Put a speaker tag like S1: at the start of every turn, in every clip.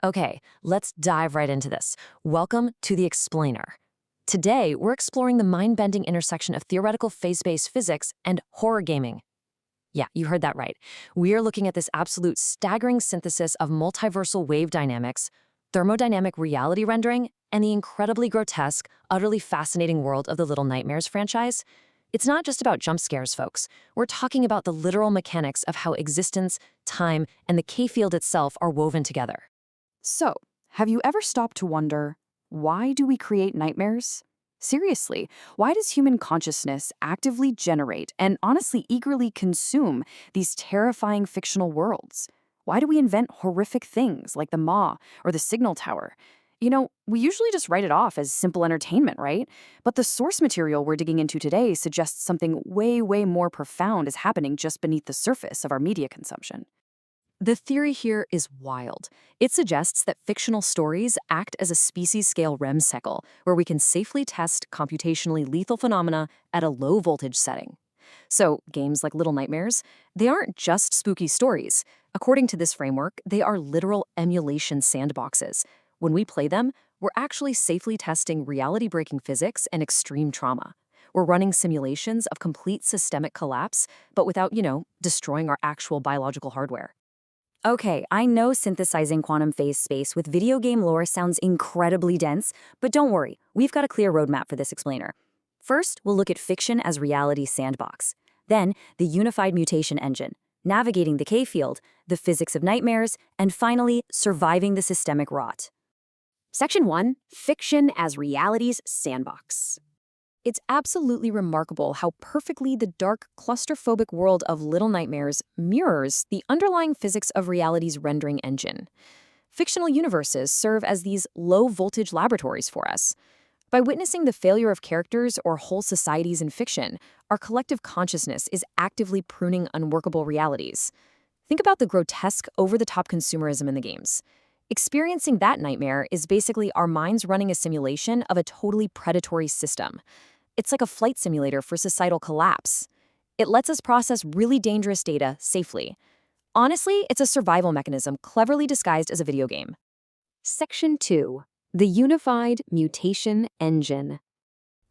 S1: Okay, let's dive right into this. Welcome to The Explainer. Today, we're exploring the mind-bending intersection of theoretical phase-based physics and horror gaming. Yeah, you heard that right. We're looking at this absolute staggering synthesis of multiversal wave dynamics, thermodynamic reality rendering, and the incredibly grotesque, utterly fascinating world of the Little Nightmares franchise. It's not just about jump scares, folks. We're talking about the literal mechanics of how existence, time, and the K-field itself are woven together.
S2: So, have you ever stopped to wonder, why do we create nightmares? Seriously, why does human consciousness actively generate and honestly eagerly consume these terrifying fictional worlds? Why do we invent horrific things like the Maw or the Signal Tower? We usually just write it off as simple entertainment, right? But the source material we're digging into today suggests something way, way more profound is happening just beneath the surface of our media consumption.
S1: The theory here is wild. It suggests that fictional stories act as a species-scale REM cycle, where we can safely test computationally lethal phenomena at a low-voltage setting. So, games like Little Nightmares, they aren't just spooky stories. According to this framework, they are literal emulation sandboxes. When we play them, we're actually safely testing reality-breaking physics and extreme trauma. We're running simulations of complete systemic collapse, but without, destroying our actual biological hardware.
S2: Okay, I know synthesizing quantum phase space with video game lore sounds incredibly dense, but don't worry, we've got a clear roadmap for this explainer. First, we'll look at fiction as reality sandbox. Then, the unified mutation engine, navigating the K-field, the physics of nightmares, and finally, surviving the systemic rot. Section 1, Fiction as Reality's Sandbox. It's absolutely remarkable how perfectly the dark, claustrophobic world of Little Nightmares mirrors the underlying physics of reality's rendering engine. Fictional universes serve as these low-voltage laboratories for us. By witnessing the failure of characters or whole societies in fiction, our collective consciousness is actively pruning unworkable realities. Think about the grotesque, over-the-top consumerism in the games. Experiencing that nightmare is basically our minds running a simulation of a totally predatory system. It's like a flight simulator for societal collapse. It lets us process really dangerous data safely. Honestly, it's a survival mechanism cleverly disguised as a video game. Section 2. The Unified Mutation Engine.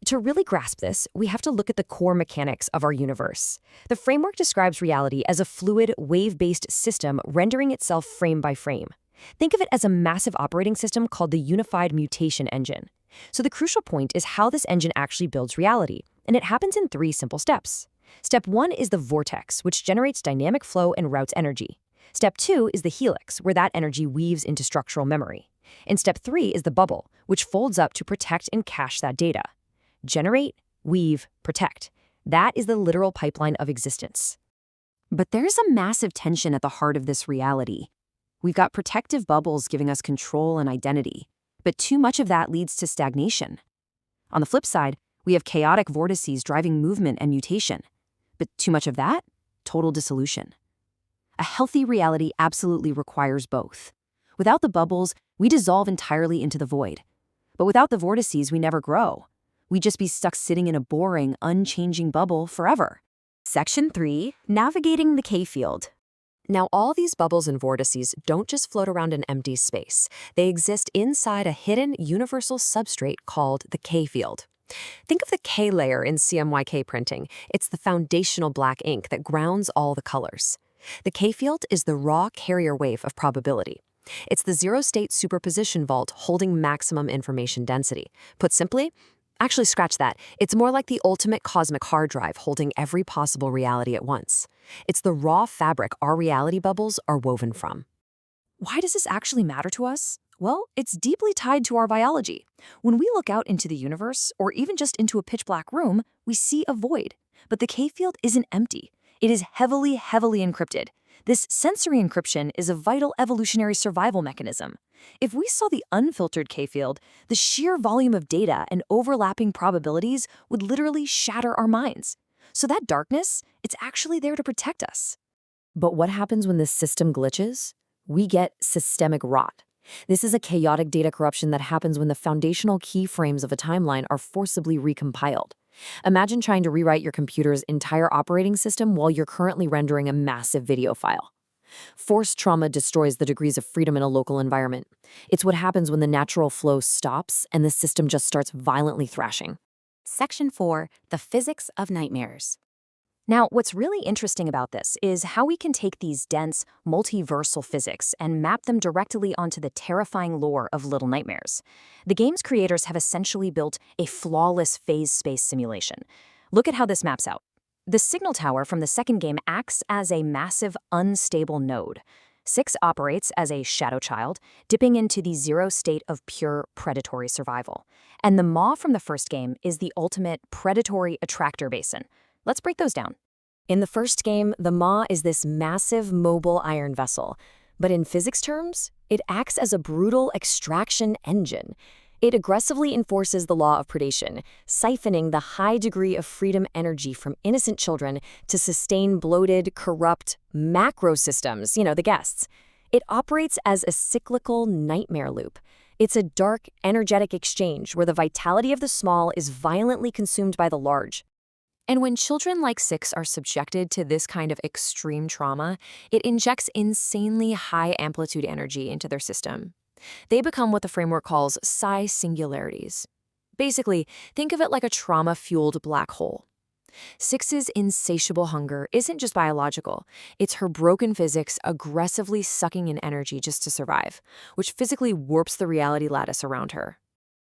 S2: To really grasp this, we have to look at the core mechanics of our universe. The framework describes reality as a fluid, wave-based system rendering itself frame by frame. Think of it as a massive operating system called the Unified Mutation Engine. So the crucial point is how this engine actually builds reality, and it happens in 3 simple steps. Step 1 is the vortex, which generates dynamic flow and routes energy. Step 2 is the helix, where that energy weaves into structural memory. And step 3 is the bubble, which folds up to protect and cache that data. Generate, weave, protect. That is the literal pipeline of existence. But there's a massive tension at the heart of this reality. We've got protective bubbles giving us control and identity, but too much of that leads to stagnation. On the flip side, we have chaotic vortices driving movement and mutation, but too much of that? Total dissolution. A healthy reality absolutely requires both. Without the bubbles, we dissolve entirely into the void. But without the vortices, we never grow. We'd just be stuck sitting in a boring, unchanging bubble forever. Section 3, Navigating the K-field. Now, all these bubbles and vortices don't just float around in empty space. They exist inside a hidden universal substrate called the K-field. Think of the K layer in CMYK printing. It's the foundational black ink that grounds all the colors. The K-field is the raw carrier wave of probability. It's the zero-state superposition vault holding maximum information density. Put simply, actually, scratch that. It's more like the ultimate cosmic hard drive holding every possible reality at once. It's the raw fabric our reality bubbles are woven from. Why does this actually matter to us? Well, it's deeply tied to our biology. When we look out into the universe, or even just into a pitch-black room, we see a void. But the K-field isn't empty. It is heavily, heavily encrypted. This sensory encryption is a vital evolutionary survival mechanism. If we saw the unfiltered K-field, the sheer volume of data and overlapping probabilities would literally shatter our minds. So that darkness, it's actually there to protect us. But what happens when this system glitches? We get systemic rot. This is a chaotic data corruption that happens when the foundational keyframes of a timeline are forcibly recompiled. Imagine trying to rewrite your computer's entire operating system while you're currently rendering a massive video file. Forced trauma destroys the degrees of freedom in a local environment. It's what happens when the natural flow stops and the system just starts violently thrashing.
S3: Section 4. The Physics of Nightmares.
S1: Now, what's really interesting about this is how we can take these dense, multiversal physics and map them directly onto the terrifying lore of Little Nightmares. The game's creators have essentially built a flawless phase space simulation. Look at how this maps out. The signal tower from the second game acts as a massive, unstable node. 6 operates as a shadow child, dipping into the zero state of pure predatory survival. And the Maw from the first game is the ultimate predatory attractor basin. Let's break those down.
S2: In the first game, the Maw is this massive mobile iron vessel, but in physics terms, it acts as a brutal extraction engine. It aggressively enforces the law of predation, siphoning the high degree of freedom energy from innocent children to sustain bloated, corrupt macro systems, the guests. It operates as a cyclical nightmare loop. It's a dark, energetic exchange where the vitality of the small is violently consumed by the large.
S1: And when children like 6 are subjected to this kind of extreme trauma, it injects insanely high amplitude energy into their system. They become what the framework calls psi singularities. Basically, think of it like a trauma-fueled black hole. 6's insatiable hunger isn't just biological. It's her broken physics aggressively sucking in energy just to survive, which physically warps the reality lattice around her.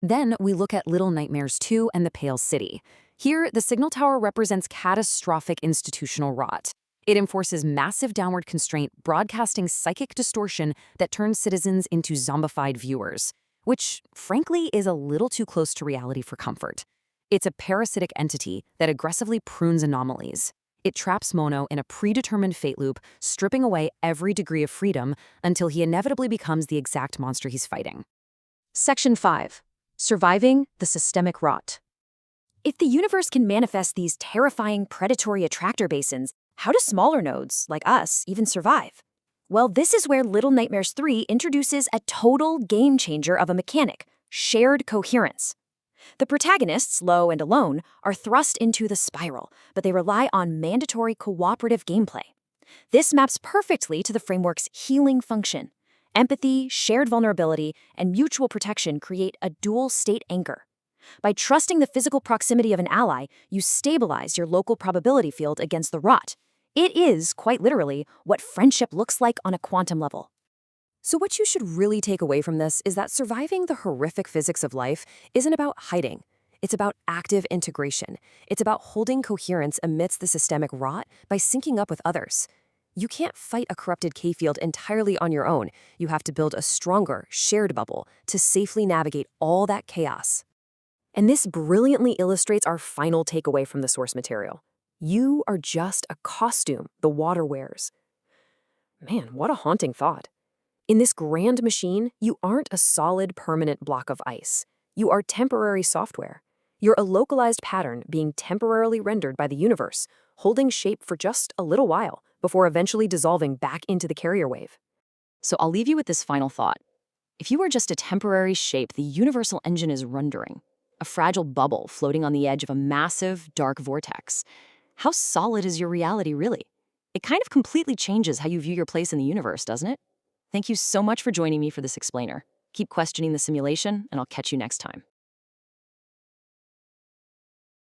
S1: Then we look at Little Nightmares 2 and the Pale City. Here, the signal tower represents catastrophic institutional rot. It enforces massive downward constraint, broadcasting psychic distortion that turns citizens into zombified viewers, which, frankly, is a little too close to reality for comfort. It's a parasitic entity that aggressively prunes anomalies. It traps Mono in a predetermined fate loop, stripping away every degree of freedom until he inevitably becomes the exact monster he's fighting. Section 5. Surviving the Systemic Rot. If the universe can manifest these terrifying predatory attractor basins, how do smaller nodes, like us, even survive? Well, this is where Little Nightmares 3 introduces a total game changer of a mechanic: shared coherence. The protagonists, Lo and Alone, are thrust into the spiral, but they rely on mandatory cooperative gameplay. This maps perfectly to the framework's healing function. Empathy, shared vulnerability, and mutual protection create a dual-state anchor. By trusting the physical proximity of an ally, you stabilize your local probability field against the rot. It is, quite literally, what friendship looks like on a quantum level. So what you should really take away from this is that surviving the horrific physics of life isn't about hiding. It's about active integration. It's about holding coherence amidst the systemic rot by syncing up with others. You can't fight a corrupted K-field entirely on your own. You have to build a stronger, shared bubble to safely navigate all that chaos. And this brilliantly illustrates our final takeaway from the source material. You are just a costume the water wears. Man, what a haunting thought. In this grand machine, you aren't a solid, permanent block of ice. You are temporary software. You're a localized pattern being temporarily rendered by the universe, holding shape for just a little while before eventually dissolving back into the carrier wave. So I'll leave you with this final thought. If you are just a temporary shape the universal engine is rendering, a fragile bubble floating on the edge of a massive, dark vortex, how solid is your reality really? It kind of completely changes how you view your place in the universe, doesn't it? Thank you so much for joining me for this explainer. Keep questioning the simulation, and I'll catch you next time.